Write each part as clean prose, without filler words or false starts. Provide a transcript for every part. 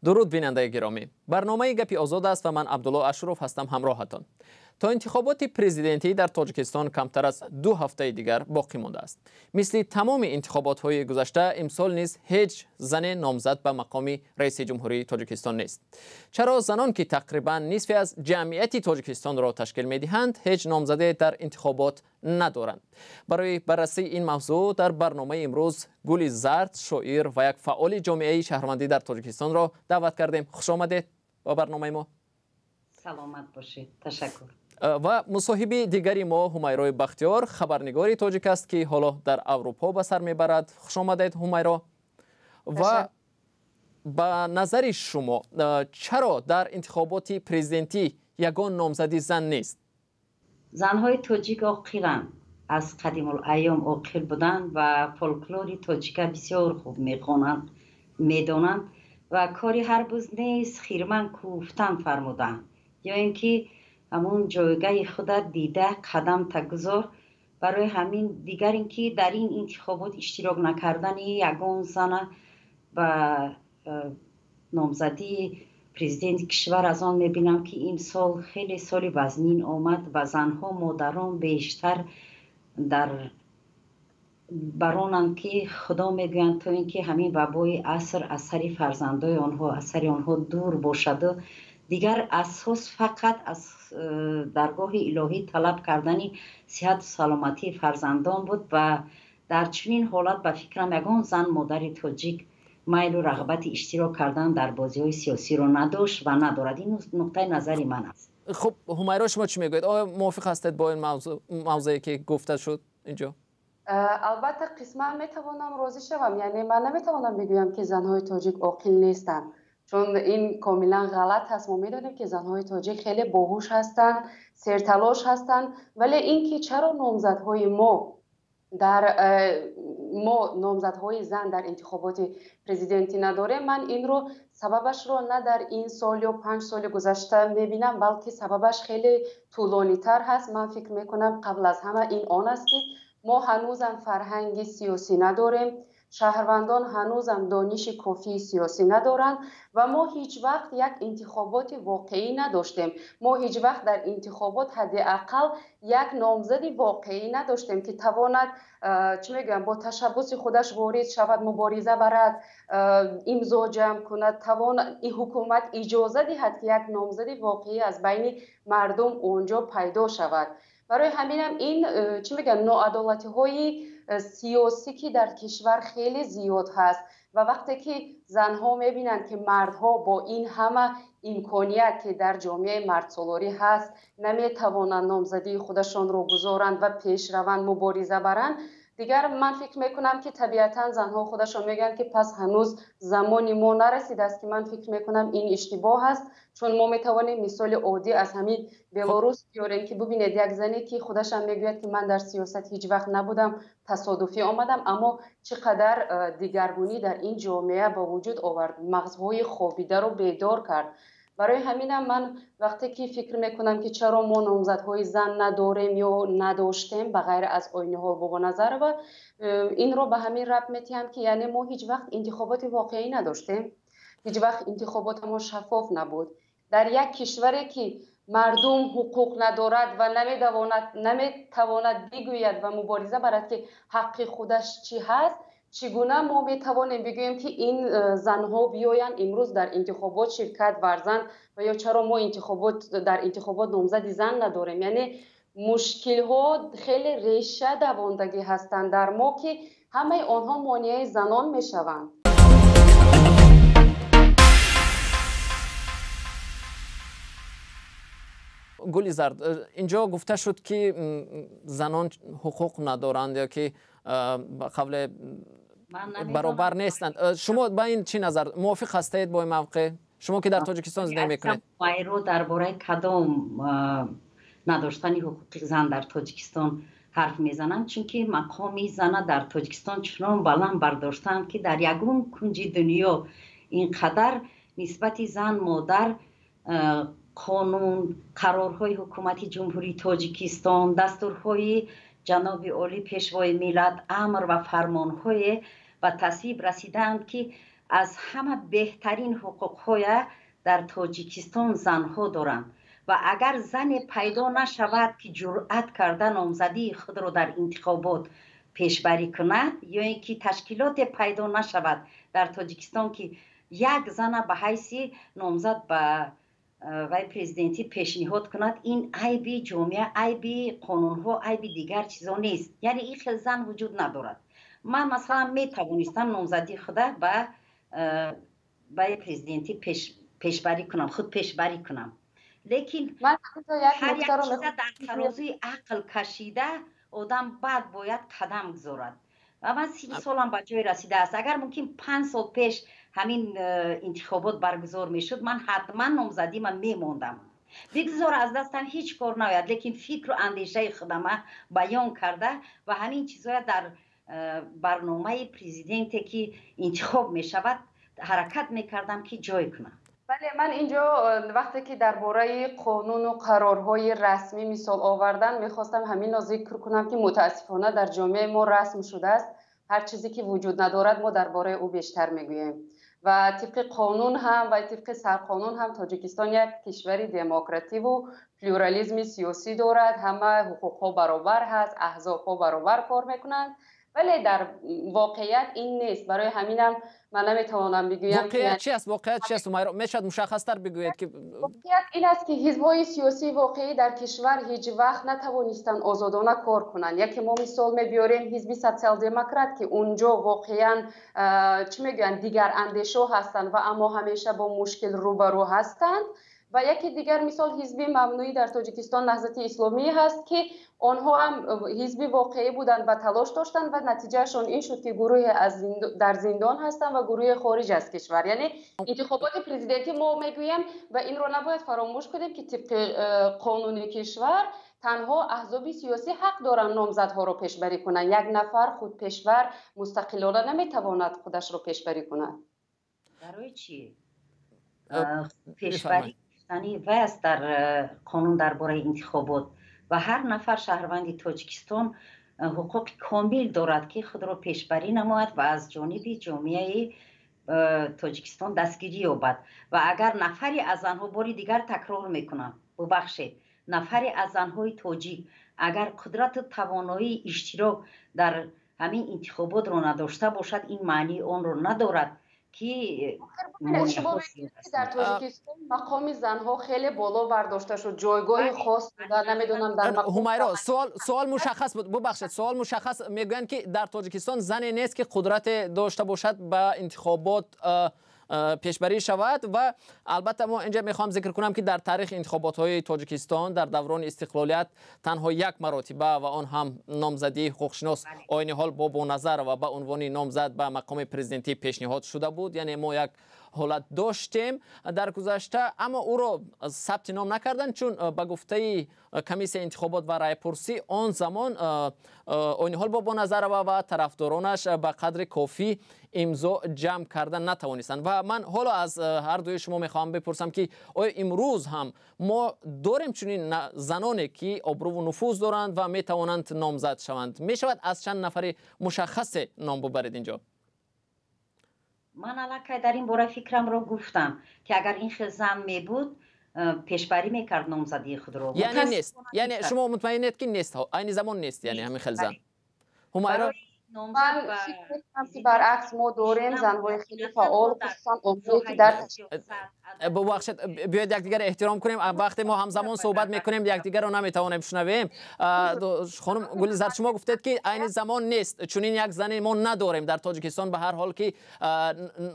درود بیننده گرامی، برنامه گپی آزاد است و من عبدالله اشرف هستم همراهتان. تا انتخابات پرزیدنتی در تاجیکستان کمتر از 2 هفته دیگر باقی مانده است. مثل تمام انتخابات های گذشته امسال نیز هیچ زن نامزد به مقام رئیس جمهوری تاجیکستان نیست. چرا زنان که تقریبا نصف از جمعیت تاجیکستان را تشکیل می‌دهند هیچ نامزده در انتخابات ندارند؟ برای بررسی این موضوع در برنامه امروز گل زرد، شاعر و یک فعال جامعه شهروندی در تاجیکستان را دعوت کردیم. خوش آمدید با برنامه ما. سلامت باشید. تشکر. و مصاحبه دیگری ما همیرا بختیار، خبرنگاری تاجیک است که حالا در اروپا به سر میبرد. خوش آمدید همیرا. و به نظر شما چرا در انتخابات پرزیدنتی یگان نامزدی زن نیست؟ زنهای تاجیک عاقلند، از قدیم الایام عاقل بودند و فولکلور تاجیک بسیار خوب میخوانند، میدانند و کاری هر روز نیست خیرمن کوفتن فرمودند، یا اینکه همون جایگاه خودت دیده قدم تگذار. برای همین دیگر اینکه در این انتخابات اشتراک نکردن یگان زن و نامزدی پرزیدنت کشور از آن میبینم که این سال خیلی سالی وزنین آمد و زنها مادران بیشتر در برانند که خدا میگویند تا اینکه همین وبای عصر از سر فرزندای آنها از سر آنها دور باشد. دیگر اساس فقط از درگاه الهی طلب کردن صحت و سلامتی فرزندان بود و در چنین حالت به فکرم یگان زن مادر تاجیک میل و رغبت اشتراک کردن در بازی‌های سیاسی رو نداشت و ندارد. این نقطه نظری من است. خب همیرا شما چی میگوید؟ آیا موافق هستید با این موضوعی که گفته شد اینجا؟ البته قسما میتوانم راضی شوم، یعنی من نمیتوانم بگویم که زنهای تاجیک عاقل نیستند، چون این کاملا غلط هست. ما میدونیم که زنهای تاجیک خیلی باهوش هستند، سرتلاش هستند، ولی اینکه چرا نامزدهای ما نامزدهای زن در انتخابات پرزیدنتی نداره، من این رو سببش رو نه در این سال یا 5 سال گذشته میبینم، بلکه سببش خیلی طولانی تر هست. من فکر میکنم قبل از همه این آن است که ما هنوزم فرهنگ سیاسی نداریم، شهروندان هنوزم دانش کافی سیاسی ندارند و ما هیچ وقت یک انتخابات واقعی نداشتیم. ما هیچ وقت در انتخابات حداقل یک نامزد واقعی نداشتیم که تواند با تشبث خودش وارد شود، مبارزه برد، امضا جمع کند، تواند این حکومت اجازه دهد که یک نامزد واقعی از بین مردم اونجا پیدا شود. برای همینم این ناعدالتی های سیاسی که در کشور خیلی زیاد هست و وقتی که زنها میبینند که مردها با این همه امکانیت که در جامعه مردسالاری هست نمیتوانند نامزدی خودشان رو گذارند و پیش روند، مبارزه برند، دیگر من فکر میکنم که طبیعتا زنها خودشان میگن که پس هنوز زمانی ما نرسیده است که من فکر میکنم این اشتباه است، چون ما میتوانیم مثال عادی از همین بلاروس بیاریم که ببینید یک زنی که خودش هم میگوید که من در سیاست هیچ وقت نبودم، تصادفی آمدم، اما چقدر دیگرگونی در این جامعه با وجود آورد، مغزهای خوابیده رو بیدار کرد. برای همینم من وقتی که فکر میکنم که چرا ما نامزدهای زن نداریم یا نداشتیم به غیر از آینه ها و نظر و این رو به همین ربط میتیم که یعنی ما هیچ وقت انتخابات واقعی نداشتیم، هیچ وقت انتخابات ما شفاف نبود. در یک کشوری که مردم حقوق ندارد و نمیتواند بگوید و مبارزه برد که حق خودش چی هست، چگونه ما میتوانیم بگوییم که این زنها بیاین امروز در انتخابات شرکت ورزند و یا چرا ما در انتخابات نامزد زن نداریم؟ یعنی مشکل ها خیلی ریشه دواندگی هستند در ما که همه آنها مانع زنان میشوند. گل زرد، اینجا گفته شد که زنان حقوق ندارند یا که قبل برابر نیستند. شما با این چی نظر موافق هستید با این موقع؟ شما که در تاجیکستان زندگی میکنید. رو درباره کدام نداشتن حقوق زن در تاجیکستان حرف میزنم، چون که مقام زن در تاجیکستان چنان بلند برداشتن که در یگون کنج دنیا اینقدر نسبت زن مادر قانون، قرارهای حکومت جمهوری تاجیکستان، دستورهای جناب عالی پیشوای ملت، امر و فرمانهای و تصویب رسیدند که از همه بهترین حقوق‌های در تاجیکستان زنها دارند و اگر زن پیدا نشود که جرأت کرده نامزدی خود را در انتخابات پیشبری کند یا اینکه تشکیلات پیدا نشود در تاجیکستان که یک زن به حیث نامزد به وای پرزیدنتی پیشنهاد کند، این عیبی جامعه، عیبی قانون‌ها، عیبی دیگر چیزا نیست. یعنی این خیلی زن وجود ندارد. من مثلا می توانستم نامزدی خود به وای پرزیدنتی پیشبری کنم، خود پیشبری کنم، لیکن هر یک چیز در ترازوی عقل کشیده آدم بعد باید قدم گذارد و من 30 سالم به جای رسیده است. اگر ممکن 5 سال پیش همین انتخابات برگزار می شد من حتما نامزدی من می موندم. بگذار از دستم هیچ کار ناید، لیکن فکر و اندیشه خودم بیان کرده و همین چیزها در برنامه پرزیدنتی که انتخاب می شود حرکت می کردم که جای کنم. بله، من اینجا وقتی که درباره قانون و قرارهای رسمی مثال آوردن میخواستم همین را ذکر کنم که متاسفانه در جامعه ما رسم شده است هر چیزی که وجود ندارد ما درباره او بیشتر میگوییم و طبق قانون هم و طبق سرقانون هم تاجیکستان یک کشور دموکراتیک و پلورالیسم سیاسی دارد، همه حقوقها برابر هست، احزابها برابر کار میکنند، ولی در واقعیت این نیست. برای همینم من نمیتوانم بگویم واقعیت چی است؟ واقعیت چی است؟ میشد مشخص تر بگویید که واقعیت این است که حزب‌های سیاسی واقعی در کشور هیچ وقت نتوانستند آزادانه کار کنند. یکی ما مثال میبیاریم حزب سوسیال دموکرات که اونجا واقعا چی میگن دیگر اندیشه هستند و اما همیشه با مشکل روبرو هستند و یکی دیگر مثال حزب ممنوعی در تاجیکستان نهضت اسلامی هست که آنها هم حزب واقعی بودند و تلاش داشتند و نتیجهشون این شد که گروه در زندان هستند و گروه خارج از کشور. یعنی انتخابات پرزیدنتی ما میگویم و این رو نباید فراموش کنیم که طبق قانون کشور تنها احزاب سیاسی حق دارند نامزدها رو پیشبری کنند. یک نفر خود پیشبر مستقلانه نمیتواند خودش رو پیشبری کند. برای چی؟ پیشبری و است در قانون درباره انتخابات و هر نفر شهروند تاجیکستان حقوق کامل دارد که خود را پیشبری نماید و از جانب جامعه تاجیکستان دستگیری یابد و اگر نفری از آنها باری دیگر تکرار میکنم ببخشید نفری از زنهای تاجیک اگر قدرت و توانایی اشتراک در همین انتخابات را نداشته باشد این معنی آن را ندارد که در تاجیکستان مقام زنها خیلی بالا برداشته شد، جایگاه خاص بوده. نمیدونم در همیرا سوال مشخص بود. ببخشید سوال مشخص میگن که در تاجیکستان زنی نیست که قدرت داشته باشد به انتخابات پیشبری شود و البته ما اینجا میخوام ذکر کنم که در تاریخ انتخابات های تاجیکستان در دوران استقلالیت تنها یک مرتبه و آن هم نامزدی حقوقشناس آین حال با نظر و به عنوان نامزد به مقام پرزیدنتی پیشنهاد شده بود. یعنی ما یک حالت داشتیم در گذشته اما او را ثبت نام نکردن چون به گفته کمیسیون انتخابات و رای پرسی آن زمان آین حال با نظر و طرفدارانش به قدر کافی امضا جمع کردن نتوانستند و من حالا از هر دوی شما میخوام بپرسم که آیا امروز هم ما داریم چنین زنانی که ابرو و نفوذ دارند و میتوانند نامزد شوند؟ میشود از چند نفر مشخص نام ببرید اینجا؟ من الان در این باره فکرم رو گفتم که اگر این زن می بود پیشبری میکرد نامزدی خود رو. یعنی نیست، یعنی شما مطمئنید که نیست، این زمان نیست، یعنی همین خیلی زن همیرا من فکر میکنم که برعکس ما داریم زنهای خیلی فعال خصوصا امروزی که در ببخشید بیاید یکدیگر احترام کنیم. وقتی ما همزمان صحبت میکنیم یکدیگر رو نمیتوانیم بشنویم. خانم گلزار شما گفتید که این زمان نیست چون این یک زنی ما نداریم در تاجیکستان به هر حال که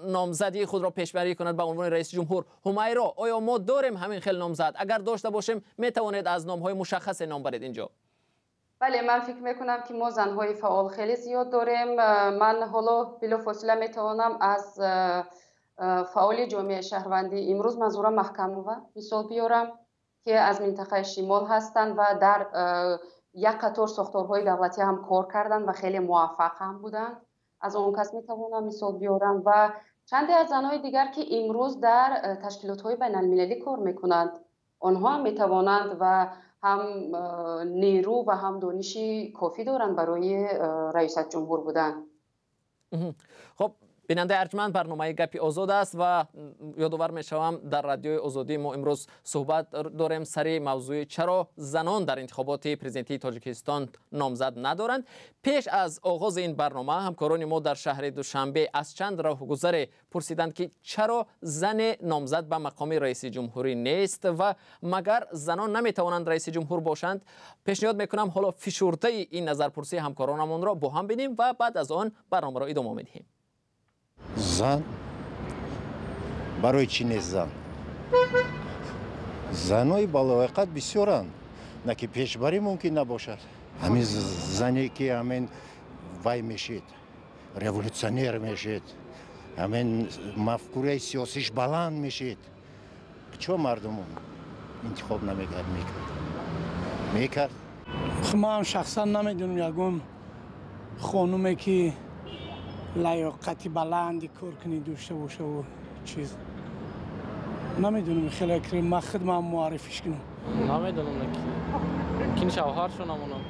نامزدی خود را پیشبری کند به عنوان رئیس جمهور. همیرا آیا ما داریم همین خیل نامزد؟ اگر داشته باشیم میتوانید از نامهای مشخص نام برید اینجا؟ بله، من فکر میکنم که ما زنهای فعال خیلی زیاد داریم. من حالا بلافاصله میتوانم از فعال جامعه شهروندی امروز منظورم محکمه مثال بیارم که از منطقه شمال هستند و در یک قطار ساختارهای دولتی هم کار کردند و خیلی موفق هم بودند. از اون کس میتوانم مثال بیارم و چندی از زنهای دیگر که امروز در تشکیلات‌های بین‌المللی کار میکنند آنها هم میتوانند و هم نیرو و هم دانشی کافی دارند برای رئیس جمهور بودن. خب بیننده ارجمند، برنامه گپی آزاد است و یادآور میشوم در رادیوی آزادی ما امروز صحبت داریم سر موضوع چرا زنان در انتخابات پرزیدنتی تاجیکستان نامزد ندارند. پیش از آغاز این برنامه همکاران ما در شهر دوشنبه از چند راهگذر پرسیدند که چرا زن نامزد به مقام رئیس جمهوری نیست و مگر زنان نمیتوانند رئیس جمهور باشند. پیشنهاد میکنم حالا فشرده این نظرپرسی همکارانمون را با هم ببینیم و بعد از آن برنامه را ادامه میدهیم. زن برای چی نیست زن؟ زنهای بالاوقت بسیارند، نه که پیشبری ممکن نباشد. همین زنی که همین وای میشید، ریولوشنر میشید، همین مفکوره سیاسیش بلند میشید، چه مردم انتخاب نمیکرد میکرد؟ ما هم شخصا نمیدونم یکم خانومی که لیاقتی بلندی کار کنی داشته باشه و چیز نمیدونم، خیلی که ما خودم معرفیش کنم. نمیدونم мумкин шавҳаршон намонам.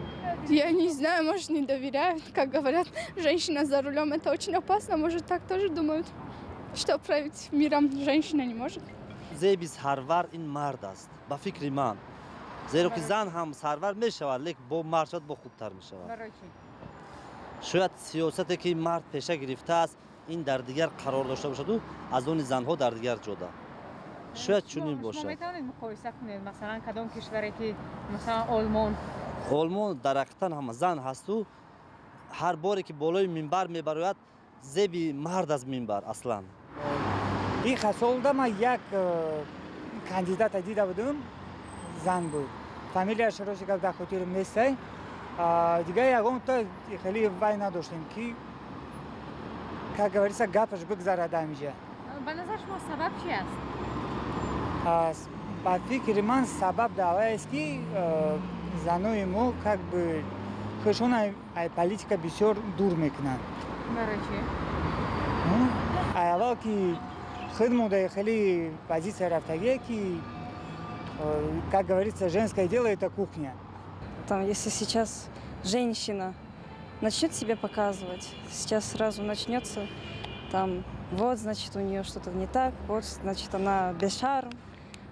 Я не знаю, может, не доверяют. Как говорят, женщина за рулем это очень опасно. Может, так тоже думают, что править миром женщина не может. زیبی سرور این مرد است با فکر من، زیرا که زن هم سرور می شود لیکن با مرد شد با خوبتر می شود. شاید سیاستی که مرد پیشه گرفته است این در دیگر قرار داشته باشد و از اون زنها در دیگر جدا. شاید چنین باشد. شما میتونید مقایسه کنید مثلا کدام کشوری که مثلا آلمان در حقیقت هم زن هست و هر باری که بالای منبر میبراید زیبی مرد از منبر اصلا. این خسالده ما یک کاندیدات دیده بودم، زن بود. فامیلیش رو که در خاطرم نیست. دیگه یکم تا خیلی وای نداشتیم که گویرسا گپش بگذاره دمیجه. به نظر شما سبب چی است؟ با فکر من سبب دعوی است که زنای ما که به خودشون از پالیتیکا بسیار دور میکنن. برای چی؟ اولا که خودمون خیلی позиция رفتگی که как говорится, женское дело это кухня. Там, если сейчас женщина начнет себя показывать, сейчас сразу начнется, там, вот, значит, у нее что-то не так, вот, значит, она без шарм,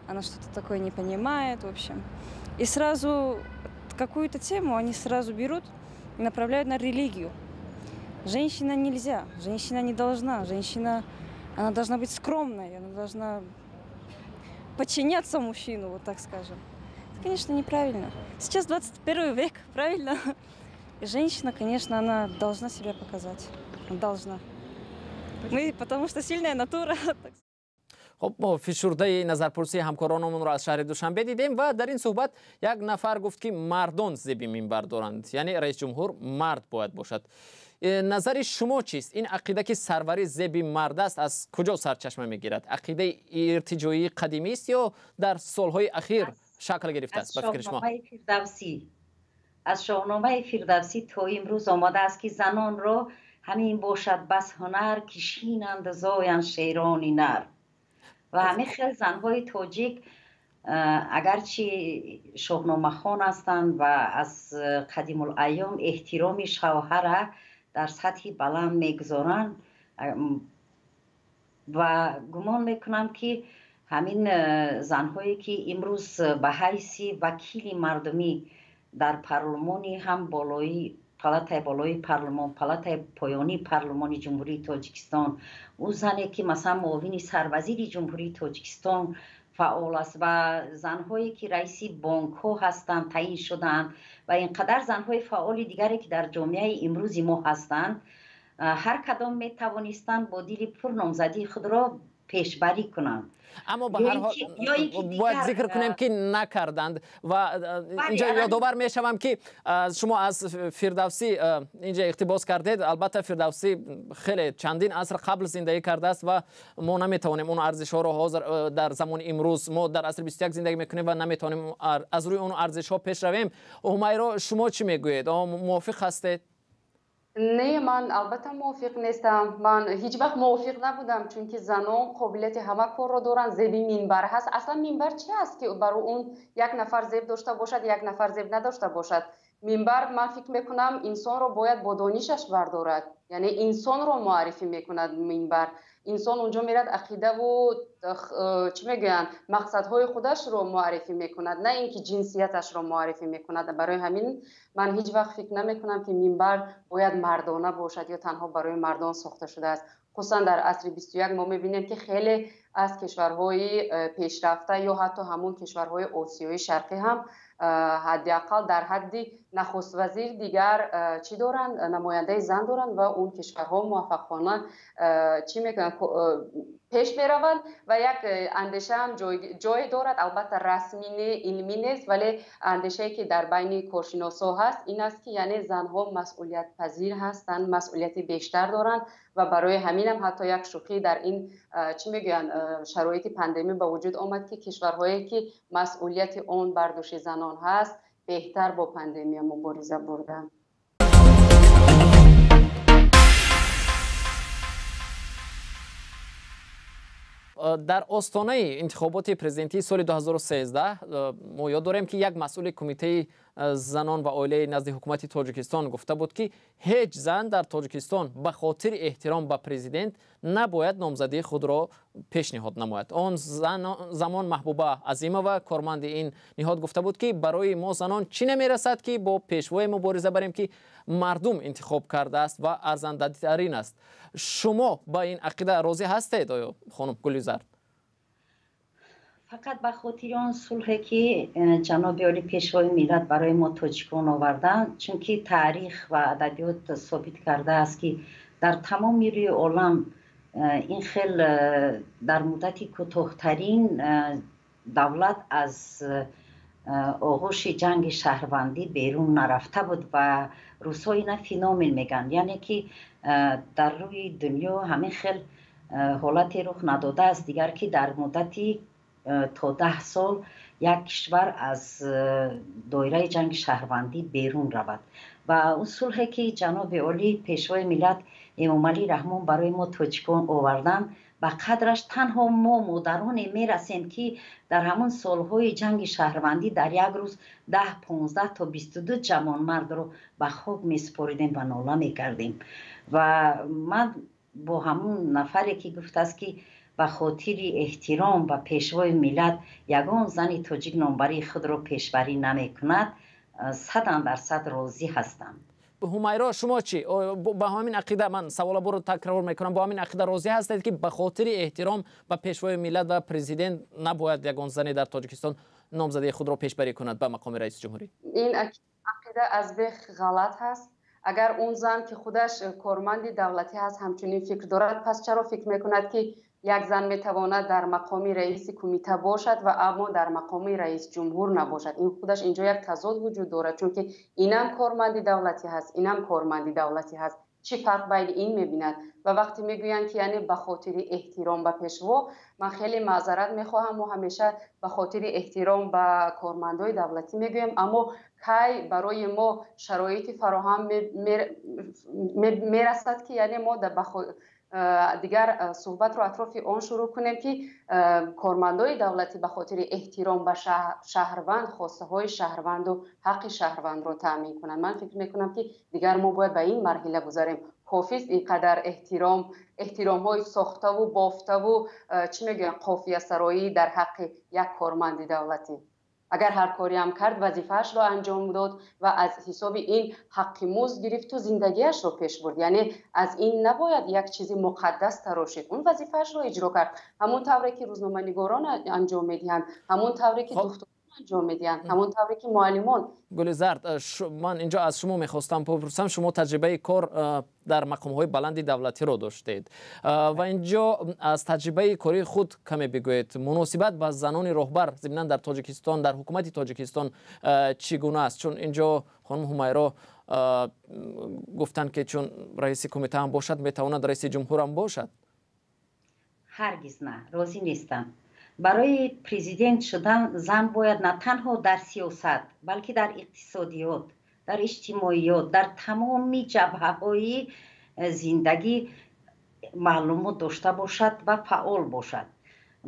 она что-то такое не понимает, в общем. И сразу какую-то тему они сразу берут и направляют на религию. Женщина нельзя, женщина не должна, женщина, она должна быть скромной, она должна подчиняться мужчину, вот так скажем. Это, конечно, неправильно. Сейчас 21 век, правильно? И женщина, конечно, она должна себя показать. Должна. Мы, потому что сильная натура. خب ما فشرده نظرپرسی همکارانمون را از شهر دوشنبه دیدیم و در این صحبت یک نفر گفت که مردان زیبی منبر دارند، یعنی رئیس جمهور مرد باید باشد. نظر شما چیست؟ این عقیده که سروری زیبی مرد است از کجا سرچشمه میگیرد؟ عقیده ارتجاعی قدیمی است یا در سالهای اخیر شکل گرفته است؟ به فکر شما از شاهنامه فردوسی تا امروز آماده است که زنان را همین باشد بس هنر که شینند زاین شیرانی نر. و همه خیلی زنهای تاجیک اگرچه شاهنامه خوان هستند و از قدیم الایام احترام شوهر در سطح بلند میگذارند و گمان میکنم که همین زنهایی که امروز به حیث وکیل مردمی در پارلمانی هم پالاتای بالای پارلمان، پالاتای پایانی پارلمان جمهوری تاجیکستان، او زنی که مثلا معاون سروزیر جمهوری تاجیکستان فعال است و زنهایی که رئیس بانک ها هستند تعیین شدند و اینقدر زنهای فعال دیگری که در جامعه امروز ما هستند، هر کدام می توانستند با دل پر نامزدی خود را پیشبری کنند. اما به هر حال باید ذکر کنیم که نکردند و اینجا یادآور میشوم که شما از فردوسی اینجا اقتباس کردید. البته فردوسی خیلی چندین عصر قبل زندگی کرده است و ما نمیتوانیم اون ارزش ها رو حاضر در زمان امروز، ما در عصر 21 زندگی میکنیم و نمیتونیم از روی اون ارزش ها پیش رویم. همیرا شما چی میگویید؟ موافق هستید؟ نه، من البته موافق نیستم. من هیچ وقت موافق نبودم، چون که زنان قابلیت همه کار رو دارن. زیبی منبر هست. اصلا منبر چی است که برای اون یک نفر زیب داشته باشد، یک نفر زیب نداشته باشد؟ минбар ман фикр мекунам инсонро бояд бо донишаш бардорад, яъне инсонро муаррифӣ мекунад минбар. инсон унҷо мерад ақидаву чӣ мегӯянд мақсадҳои худашро муаррифӣ мекунад, на ин ки ҷинсияташро муаррифӣ мекунад. барои ҳамин ман ҳеҷ вақт фикр намекунам ки минбар бояд мардона бошад ё танҳо барои мардон сохта шудааст. хусусан дар асри 21 мо мебинем ки хеле аз кишварҳои пешрафта ё ҳатто ҳамун кишварҳои осиёи шарқӣ ҳам ҳаддиақал дар ҳадди нахуствазир дигар чӣ доранд, намояндаи зан доранд ва он кишварҳо муваффақона чӣ мекунанд, пеш мераванд ва як андешаам ҷое дорад, албатта расмӣ не, илмӣ нест, вале андешае ки дар байни коршиносо ҳаст ин аст ки яъне занҳо масъулиятпазир ҳастанд, масъулияти бештар доранд ва барои ҳаминам ҳатто як шӯхӣ дар ин чӣ мегӯянд шароити пандемӣ ба вуҷуд омад ки кишварҳое ки масъулияти он бар дӯши занон ҳаст беҳтар бо пандемия мубориза бурданд. дар остонаи интихоботи президентии соли 2013 мо ёд дорем ки як масъули кумитаи занон ва оилаи назди ҳукумати Тоҷикистон гуфта буд ки ҳеҷ зан дар Тоҷикистон ба хотири эҳтиром ба президент набояд номзадии худро пешниҳод намояд. Он замон Маҳбуба Азимова, корманди ин ниҳод, гуфта буд ки барои мо занон чӣ намерасад ки бо пешвое мубориза барем ки мардум интихоб кардааст ва арзандатарин аст. шумо ба ин ақида розӣ ҳастед оё хонум Гулизар? фақат ба хотири он сулҳе ки ҷаноби оли пешвои миллат барои мо тоҷикон оварданд, чунки таърих ва адабиёт собит кардааст ки дар тамоми рӯи олам ин хел дар муддати кӯтоҳтарин давлат аз оғӯши ҷанги шаҳрвандӣ берун нарафта буд ва рӯзҳо ина феномен мегӯянд, яъне ки дар рӯи дунё ҳамин хел ҳолате рух надодааст дигар ки дар муддати то 10 сол як кишвар аз доираи ҷанги шаҳрвандӣ берун равад. ва он сулҳе ки ҷаноби олӣ пешвои миллат Эмомалӣ Раҳмон барои мо тоҷикон оварданд, ба қадраш танҳо мо модароне мерасем ки дар ҳамон солҳои ҷанги шаҳрвандӣ дар як рӯз 10-15 то 22 ҷавонмардро ба хок месупоридем ва нола мекардем. ва ман бо ҳамон нафаре ки гуфтааст ки ба хотири эҳтиром ба пешвои миллат ягон зани тоҷик номбарии худро пешбарӣ намекунад, 100% розӣ ҳастам. ҳумайро, шумо чӣ? ба ҳамин ақида, ман савола буро такрор мекунам, ба ҳамин ақида розӣ ҳастед ки ба хотири эҳтиром ба пешвои миллат ва президент набояд ягон зане дар Тоҷикистон номзадии худро пешбарӣ кунад ба мақоми раиси ҷумҳурӣ? ин ақида аз бех ғалат ҳаст. агар он зан ки худаш корманди давлатӣ ҳаст ҳамчунин фикр дорад, пас чаро фикр мекунад ки як зан метавонад дар мақоми раиси кумита бошад ва аммо дар мақоми раис ҷумҳур набошад? ин худаш инҷо як тазод вуҷуд дорад, чунки инам корманди давлатӣ ҳаст, инам корманди давлатӣ ҳаст. чӣ фарқ байни ин мебинад? ва вақте мегӯянд ки яъне ба хотири эҳтиром ба пешво, ман хеле маъзарат мехоҳам, мо ҳамеша ба хотири эҳтиром ба кормандои давлатӣ мегӯем, аммо кай барои мо шароити фароҳам мерасад ки яъне мо дигар суҳбатро атрофи он шурӯъ кунем ки кормандои давлатӣ ба хотири эҳтиром ба шаҳрванд хостаҳои шаҳрванду ҳаққи шаҳрвандро таъмин кунанд. ман фикр мекунам ки дигар мо бояд ба ин марҳила гузарем. хофист инқадар эҳтиромҳои сохтаву бофтаву чӣ мегӯянд қофиясароӣ дар ҳаққи як корманди давлатӣ. агар ҳар кореам кард, вазифаашро анҷом дод ва аз ҳисоби ин ҳаққи музд гирифту зиндагиашро пеш бурд. яъне аз ин набояд як чизи муқаддас тарошид. он вазифаашро иҷро кард. ҳамон тавре ки рӯзноманигорон анҷом медиҳанд, ҳамон тавре ки духтурон анҷом медиҳанд, ҳамон тавре ки муаллимон. Гулизар, ман инҷо аз шумо мехостам бипурсам, шумо таҷрибаи кор дар мақомҳои баланди давлатиро доштед ва инҷо аз таҷрибаи кори худ каме бигӯед. муносибат ба занони роҳбар зиминан дар Тоҷикистон, дар ҳукумати Тоҷикистон чӣ гуна аст? чун инҷо хонум Ҳумайро гуфтанд ки чун раиси кумита ҳам бошад, метавонад раиси ҷумҳур ҳам бошад. ҳаргиз на, розӣ нестам. барои президент шудан зан бояд на танҳо дар сиёсат, балки дар иқтисодиёт, дар иҷтимоиёт, дар тамоми ҷабҳаҳои зиндагӣ маълумот дошта бошад ва фаъол бошад.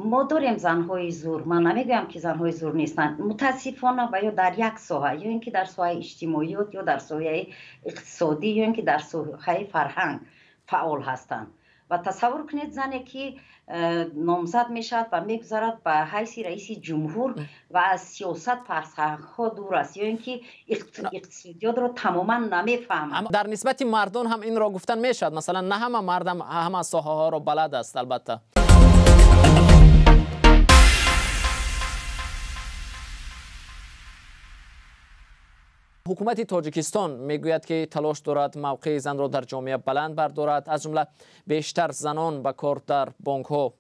ما داریم زنهای زور، من نمیگم که زنهای زور نیستند، متاسفانه و یا در یک ساحه، یا اینکه در ساحه اجتماعیات یا در ساحه اقتصادی یا اینکه در ساحه فرهنگ فعال هستند. و تصور کنید زنی که نامزد میشد و میگذارد به حیث رئیس جمهور و از سیاست فرسخ‌ها دور است یا اینکه اقتصادیات رو تماما نمیفهمد. اما در نسبت مردان هم این را گفتن میشد، مثلا نه همه مردم همه ساحه ها رو بلد است. البته حکومت تاجیکستان میگوید که تلاش دارد موقع زن را در جامعه بلند بردارد، از جمله بیشتر زنان به کار در بانک ها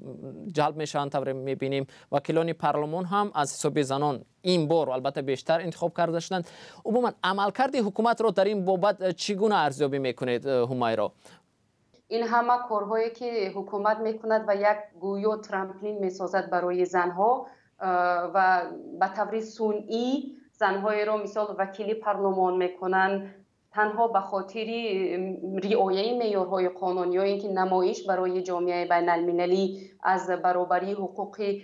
جلب میشوند. طوری میبینیم وکیلان پارلمان هم از حساب زنان این بار البته بیشتر انتخاب کرده شدند. عموما عملکرد حکومت را در این بابت چگونه ارزیابی میکنید همیرا؟ این همه کارهایی که حکومت میکند و یک گویا ترامپلین میسازد برای زنها و به طور صنعی زنهای را مثال وکیلی پارلمان میکنن تنها به خاطر رعایت معیارهای قانونی یا اینکه نمایش برای جامعه بین المللی از برابری حقوق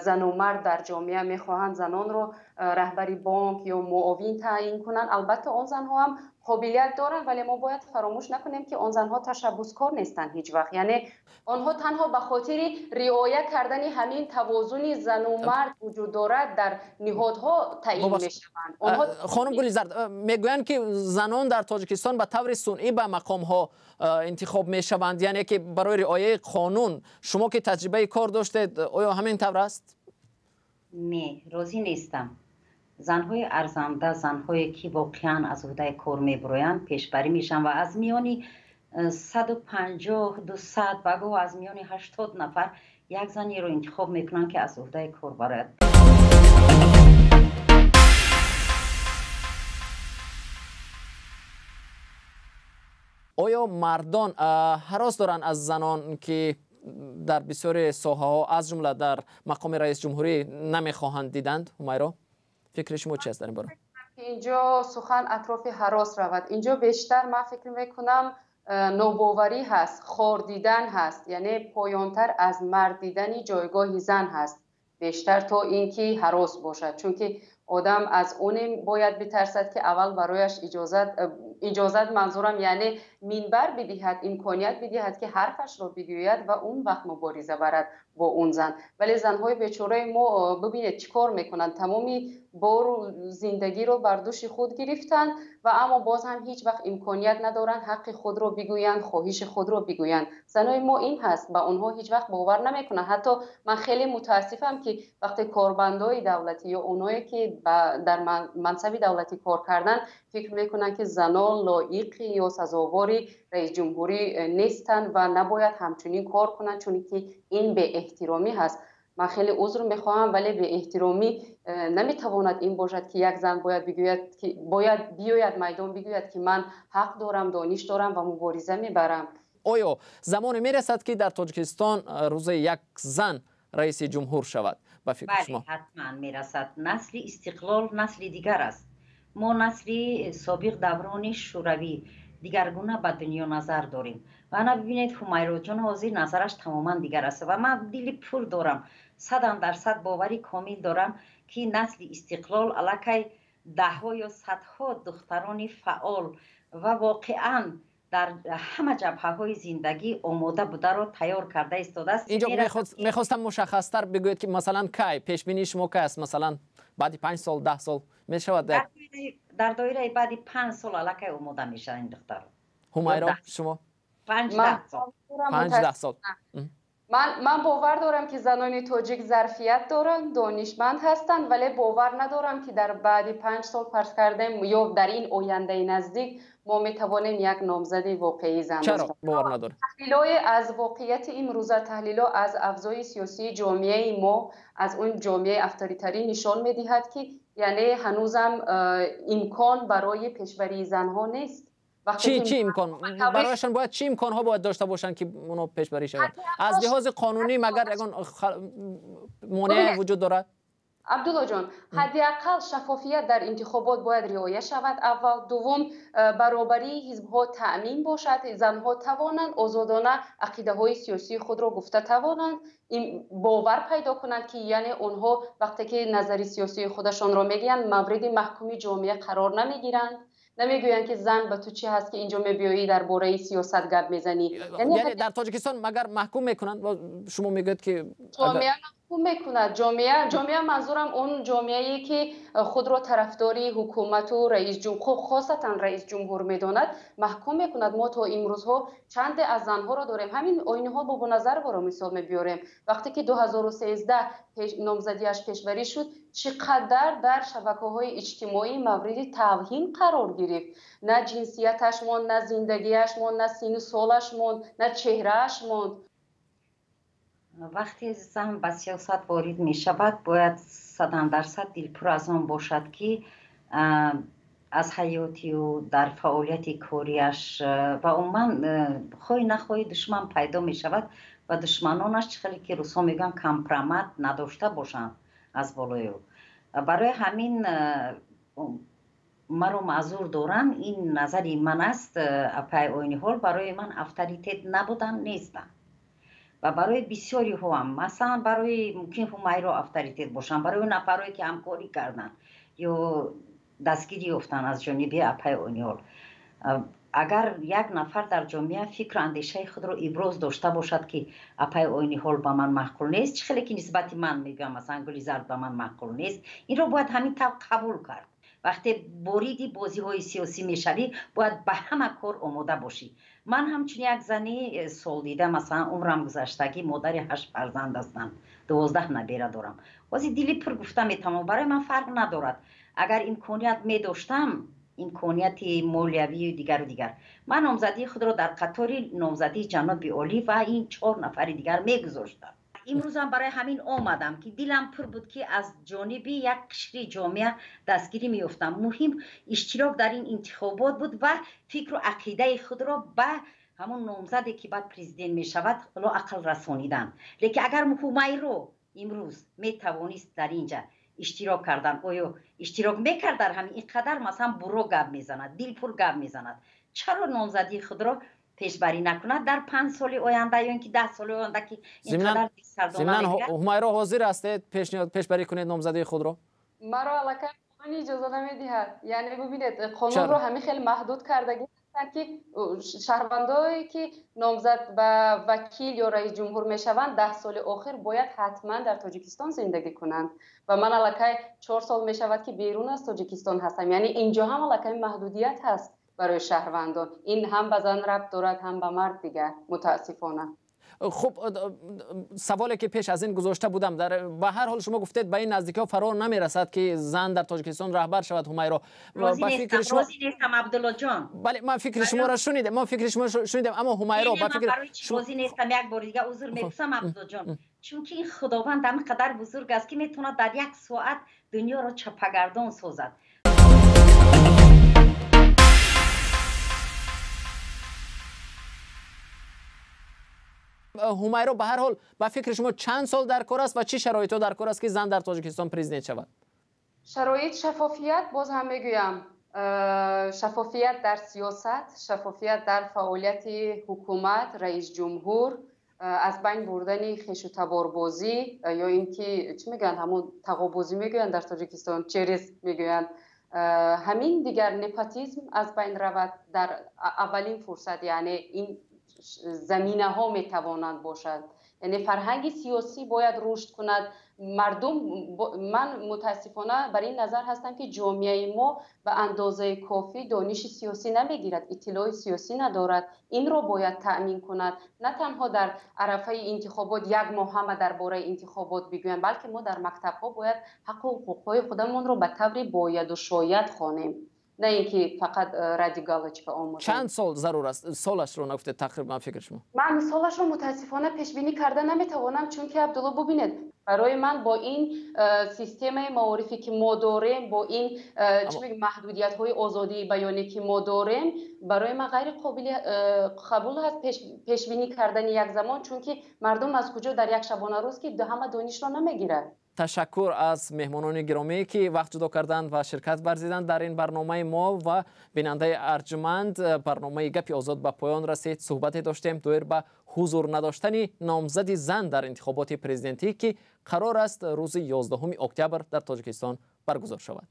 زن و مرد در جامعه میخواهند زنان را رهبری بانک یا معاون تعیین کنند. البته آن زنها هم قابلیت دارن، ولی ما باید فراموش نکنیم که آن زنها تشبثکار نیستند هیچ وقت. یعنی آنها تنها به خاطر رعایت کردن همین توازن زن و مرد وجود دارد در نهادها تعیین میشوند. خانم گلیزرد میگویند که زنان در تاجیکستان به طور صنعی به مقام ها انتخاب میشوند، یعنی که برای رعایت قانون. شما که تجربه کار داشتید آیا همین طور است؟ نه، راضی نیستم. زنهای ارزنده، زنهایی که واقعا از عهده کار میبرویند پیشبری میشن و از میانی 150 200 و گاه از میانی 80 نفر یک زنی رو انتخاب میکنن که از عهده کار برد. آیا مردان هراس دارند از زنان که در بسیار ساحه ها از جمله در مقام رئیس جمهوری نمیخواهند دیدند؟ همیرا فکر شما چی است در این باره؟ اینجا سخن اطراف هراس رود. اینجا بیشتر من فکر میکنم نوباوری هست، خور دیدن هست، یعنی پایانتر از مرد دیدن جایگاه زن هست بیشتر تا اینکه هراس باشد، چون که آدم از اون باید بترسد که اول برایش اجازت منظورم یعنی منبر بدهد، امکانیت بدهد که حرفش را بگوید و اون وقت مبارزه برد با اون زن. ولی زنهای بیچاره ما ببینید چیکار میکنن، تمامی بار زندگی رو بر دوش خود گرفتن و اما باز هم هیچ وقت امکانیت ندارن حق خود رو بگویند، خواهش خود رو بگویند. زنهای ما این هست، با اونها هیچ وقت باور نمیکنن. حتی من خیلی متاسفم که وقتی کارمندای دولتی یا اونایی که در منصب دولتی کار کردن فکر میکنن که زنان لایق یا سزاواری رئیس جمهوری نیستن و نباید همچنین کار کنن، چون که این به احترامی هست. من خیلی عذر میخواهم، ولی به احترامی نمیتواند این باشد که یک زن باید بگوید که باید بیاید میدان بگوید که من حق دارم، دانش دارم و مبارزه میبرم. آیا زمان میرسد که در تاجیکستان روز یک زن رئیس جمهور شود؟ به فکر شما؟ بله حتما میرسد. نسل استقلال نسل دیگر است. ما نسل سابق دوران شوروی دیگرگونه به دنیا نظر داریم و انا ببینید همیرا جان حاضر نظرش تماما دیگر است و من دل پر دارم، 100% باوری کامل دارم که نسل استقلال علاقه دهها یا صدها دختران فعال و واقعا در همه جبهه های زندگی آماده بوده رو تیار کرده ایستاده است. اینجا میخواستم مشخصتر بگوید که مثلا کی پیش بینی شما که است، مثلا بعد 5 سال 10 سال می شود در دایره بعد 5 سال علاقه آماده میشه این دختر. همیرا شما 5-10 سال 5-10 سال من باور دارم که زنان تاجیک ظرفیت دارن، دانشمند هستن، ولی باور ندارم که در بعد 5 سال فرض کردیم یا در این آینده نزدیک ما میتوانیم یک نامزد واقعی زن داشته باشیم. چرا باور نداریم؟ تحلیل‌های از واقعیت امروزه، تحلیل‌ها از افزای سیاسی جامعه ما، از اون جامعه اتوریتری نشان میدهد که یعنی هنوزم امکان برای پیشبری زنها نیست. چی امکان برایشان باید چی امکان ها باید داشته باشن که اونو پیشبری شود؟ از لحاظ قانونی مگر اگه مانع وجود دارد؟ عبدالله جان، حداقل شفافیت در انتخابات باید رعایت شود. اول. دوم، برابری حزب‌ها تأمین باشد. زنها توانند آزادانه عقیده‌های سیاسی خود را گفته توانند. این باور پیدا کنند که یعنی آنها وقتی که نظر سیاسی خودشان را میگویند مورد محکومی جامعه قرار نمیگیرند. نمیگویند که زن به تو چی هست که اینجا میبیایی درباره سیاست گپ میزنی. یعنی در تاجیکستان مگر محکوم میکنند؟ شما میگید که جامعه محکوم میکند. جامعه منظورم اون جامعه‌ای که خود را طرفداری حکومت و رئیس جمهور، خاصتا رئیس جمهور میداند، محکوم میکند. ما تا امروزها چند از زنها را داریم. همین آینه ها با نظر برای مثال میبیاریم. وقتی که 2013 نامزدیش پیشبری شد، چقدر در شبکه‌های اجتماعی مورد توهین قرار گرفت. نه جنسیتش ماند، نه زندگیش ماند، نه سن و سالش ماند، نه چهرهش ماند. وقتی زن به سیاست وارد می شود باید 100% دلپور از آن باشد که از حیاتی و در فعالیت کاریش و عموما خواهی نخواهی دشمن پیدا می شود و دشمنانش خیلی که روسا میگن کمپرامت نداشته باشند از بالای او. برای همین مرا معذور دارن. این نظری من است. پای آینه حال برای من افطاریتت نبودن نیستن و برای بسیاری ها هم، مثلا برای ممکن همیرا افطاریتت باشن، برای نفرهایی که همکاری کردن یا دستگیری یافتن از جانب اپای آینه حال. اگر یک نفر در جامعه فکر اندیشه خود را ابراز داشته باشد که اپای آینه حال به من معقول نیست، چه خیلی که نسبت من میگم مثلا گلی زرد به من معقول نیست، این را باید همین طور قبول کرد. وقتی بریدی بازی های سیاسی میشوی باید به همه کار آماده باشی. من همچون یک زنی سال دیده، مثلا عمرم گذشتگی مادر 8 فرزند هستم، 12 نبیره دارم. واسه دلی پر گفته میتونم، برای من فرق ندارد. اگر امکانیت می داشتم، امکانیت مالیوی و دیگر، من نامزدی خود را در قطار نامزدی جناب عالی و این 4 نفر دیگر میگذاشتم. امروز هم برای همین آمدم که دلم پر بود که از جانب یک قشر جامعه دستگیری میافتم. مهم اشتراک در این انتخابات بود و فکر و عقیده خود را به همون نامزدی که بعد پرزیدنت می شود لا عقل رسانیدن. لیکن اگر مهمی رو امروز می توانست در اینجا اشتراک کردن، آیا اشتراک میکرد در همین اینقدر مثلا برو گپ میزند، دل پر گپ میزند، چرا نامزدی خود را پیشبری نکند در 5 سال آینده یا اینکه 10 سال آینده که اینقدر ضمناً همیرا حاضر هستید پیشبری کنید نامزدی خود را؟ مرا الکه قانون اجازه نمیدهد. یعنی ببینید قانون رو همین خیلی محدود کردگی هستند که شهروندایی که نامزد به وکیل یا رئیس جمهور میشوند 10 سال آخر باید حتما در تاجیکستان زندگی کنند و من الکه 4 سال میشود که بیرون از تاجیکستان هستم. یعنی اینجا هم الکه محدودیت هست برای شهروندان. این هم به زن ربط دارد هم به مرد دیگر، متاسفانه. خب سوالی که پیش از این گذاشته بودم، به هر حال شما گفتید به این نزدیکی ها فرار نمیرسد که زن در تاجیکستان رهبر شود. همیرا راضی نیستم عبدالله جان. بله من فکر شما را شنیدم، اما همیرا با فکر راضی نیستم. یک بار دیگه عذر می‌خوام عبدالله جان، چون که این خداوند همینقدر بزرگ است که میتونه در 1 ساعت دنیا را چپگردان سازد. همیرا به هر حال با فکر شما چند سال در کار است و چه شرایطی در کار است که زن در تاجیکستان پرزیدنت شود؟ شرایط شفافیت، باز هم میگویم شفافیت در سیاست، شفافیت در فعالیت حکومت، رئیس جمهور، از بین بردن خویش و تباربازی یا اینکه چی میگن همون تقابازی میگن در تاجیکستان، چریز میگن، همین دیگر نپاتیزم از بین رود در اولین فرصت. یعنی این زمینه ها می توانند باشد. یعنی فرهنگ سیاسی باید رشد کند. مردم من متاسفانه بر این نظر هستم که جامعه ما به اندازه کافی دانش سیاسی نمیگیرد، اطلاع سیاسی ندارد. این را باید تأمین کند. نه تنها در عرفه انتخابات 1 ماه همه درباره انتخابات بگویند، بلکه ما در مکتب ها باید حق و حقوقهای خودمون را به طور باید و شاید خوانیم، نه اینکه فقط رادیکالش به آموزش. چند سال ضرور است؟ سالش رو نگفته تقریبا فکر شما؟ من سالش رو متاسفانه پیش بینی کرده نمیتوانم، چون که عبدالله ببینید برای من با این سیستم معارفی که ما داریم، با این محدودیت های آزادی بیانی که ما داریم، برای من غیر قابل قبول هست پیش بینی کردن یک زمان، چون که مردم از کجا در یک شبانه روز که همه دانش را نمیگیرند. تشکر از مهمانان گرامی که وقت جدا کردند و شرکت ورزیدند در این برنامه ما و بیننده ارجمند. برنامه گپی آزاد به پایان رسید. صحبت داشتیم دویر به حضور نداشتن نامزد زن در انتخابات پرزیدنتی که قرار است روز 11 اکتبر در تاجیکستان برگزار شود.